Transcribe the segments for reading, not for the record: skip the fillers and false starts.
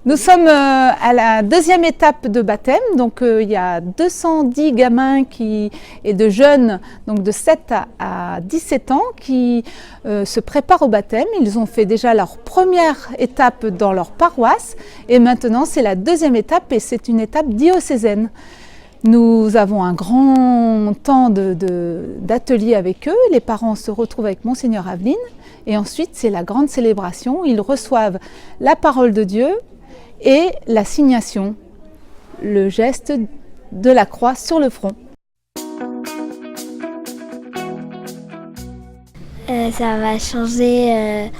Nous sommes à la deuxième étape de baptême, donc il y a 210 gamins et de jeunes, donc de 7 à 17 ans, qui se préparent au baptême. Ils ont fait déjà leur première étape dans leur paroisse et maintenant c'est la deuxième étape et c'est une étape diocésaine. Nous avons un grand temps d'atelier avec eux, les parents se retrouvent avec Monseigneur Aveline et ensuite c'est la grande célébration, ils reçoivent la parole de Dieu et l'assignation, le geste de la croix sur le front. Ça va changer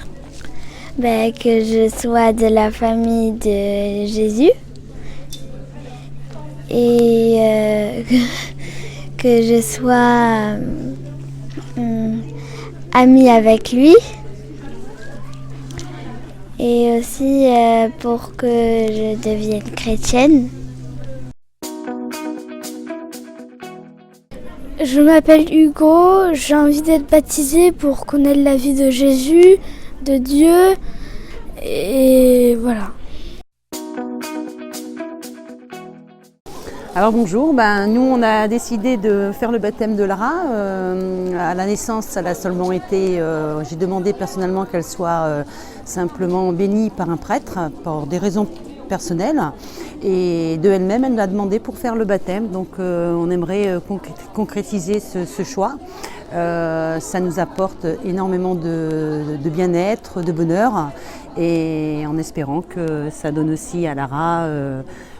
que je sois de la famille de Jésus et que je sois amie avec lui. Et aussi pour que je devienne chrétienne. Je m'appelle Hugo, j'ai envie d'être baptisée pour connaître la vie de Jésus, de Dieu, et voilà. Alors bonjour, nous on a décidé de faire le baptême de Lara. À la naissance, elle a seulement été, j'ai demandé personnellement qu'elle soit simplement bénie par un prêtre pour des raisons personnelles. Et de elle-même, elle nous a demandé pour faire le baptême. Donc on aimerait concrétiser ce choix. Ça nous apporte énormément de bien-être, de bonheur. Et en espérant que ça donne aussi à Lara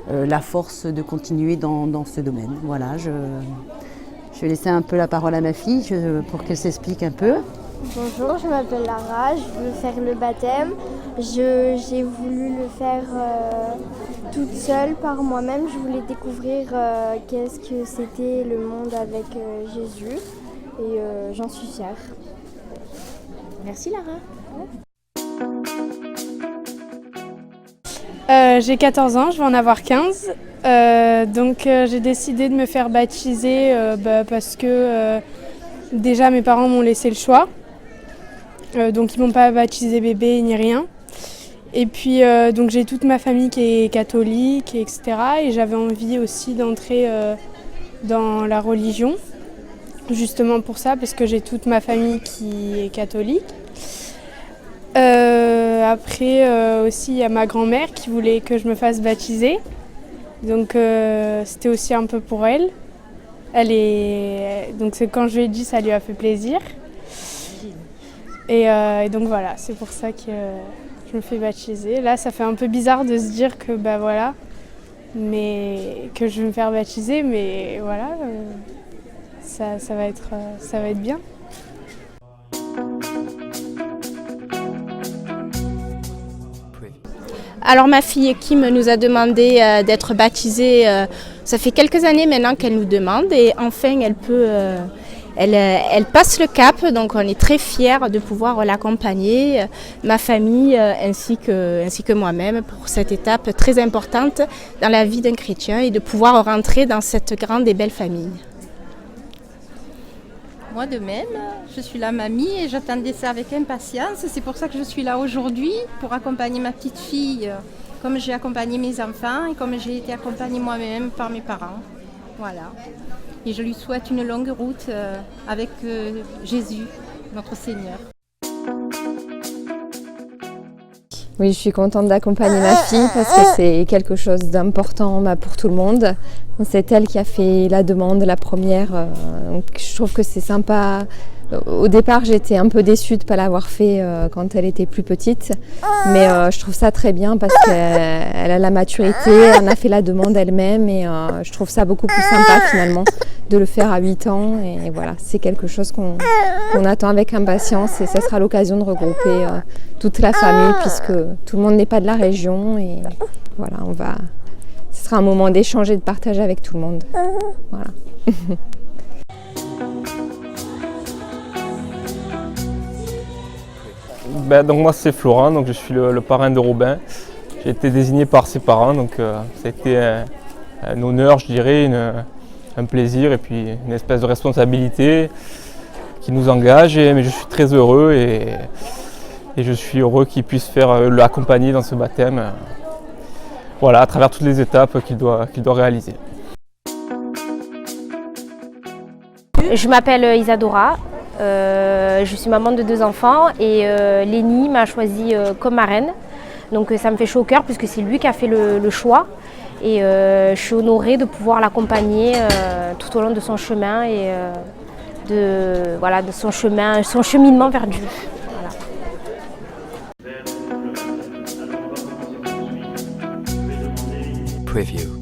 la force de continuer dans ce domaine. Voilà, je vais laisser un peu la parole à ma fille pour qu'elle s'explique un peu. Bonjour, je m'appelle Lara, je veux faire le baptême. J'ai voulu le faire toute seule par moi-même. Je voulais découvrir qu'est-ce que c'était le monde avec Jésus et j'en suis fière. Merci Lara. J'ai 14 ans, je vais en avoir 15. Donc j'ai décidé de me faire baptiser parce que déjà mes parents m'ont laissé le choix. Donc ils m'ont pas baptisé bébé ni rien. Et puis donc j'ai toute ma famille qui est catholique, etc. Et j'avais envie aussi d'entrer dans la religion, justement pour ça, parce que j'ai toute ma famille qui est catholique. Après aussi il y a ma grand-mère qui voulait que je me fasse baptiser. Donc c'était aussi un peu pour elle. Donc c'est quand je lui ai dit, ça lui a fait plaisir. Et donc voilà, c'est pour ça que je me fais baptiser. Là, ça fait un peu bizarre de se dire que voilà, mais que je vais me faire baptiser, mais voilà, ça va être bien. Alors ma fille Kim nous a demandé d'être baptisée, ça fait quelques années maintenant qu'elle nous demande et enfin elle passe le cap, donc on est très fiers de pouvoir l'accompagner, ma famille ainsi que moi-même pour cette étape très importante dans la vie d'un chrétien et de pouvoir rentrer dans cette grande et belle famille. Moi de même, je suis la mamie et j'attendais ça avec impatience. C'est pour ça que je suis là aujourd'hui, pour accompagner ma petite fille, comme j'ai accompagné mes enfants et comme j'ai été accompagnée moi-même par mes parents. Voilà. Et je lui souhaite une longue route avec Jésus, notre Seigneur. Oui, je suis contente d'accompagner ma fille parce que c'est quelque chose d'important pour tout le monde. C'est elle qui a fait la demande, la première. Donc je trouve que c'est sympa. Au départ, j'étais un peu déçue de ne pas l'avoir fait quand elle était plus petite. Mais je trouve ça très bien parce qu'elle a la maturité, elle a fait la demande elle-même. Et je trouve ça beaucoup plus sympa finalement de le faire à 8 ans. Et voilà, c'est quelque chose qu'on attend avec impatience. Et ça sera l'occasion de regrouper toute la famille puisque tout le monde n'est pas de la région. Et voilà, ce sera un moment d'échange et de partager avec tout le monde. Voilà. Donc moi c'est Florent, donc je suis le parrain de Robin. J'ai été désigné par ses parents, donc ça a été un honneur, je dirais, un plaisir et puis une espèce de responsabilité qui nous engage. Mais je suis très heureux et je suis heureux qu'il puisse l'accompagner dans ce baptême. voilà, à travers toutes les étapes qu'il doit réaliser. Je m'appelle Isadora, je suis maman de 2 enfants et Léni m'a choisie comme marraine. Donc ça me fait chaud au cœur puisque c'est lui qui a fait le choix et je suis honorée de pouvoir l'accompagner tout au long de son chemin et de son cheminement vers Dieu. Voilà. Preview.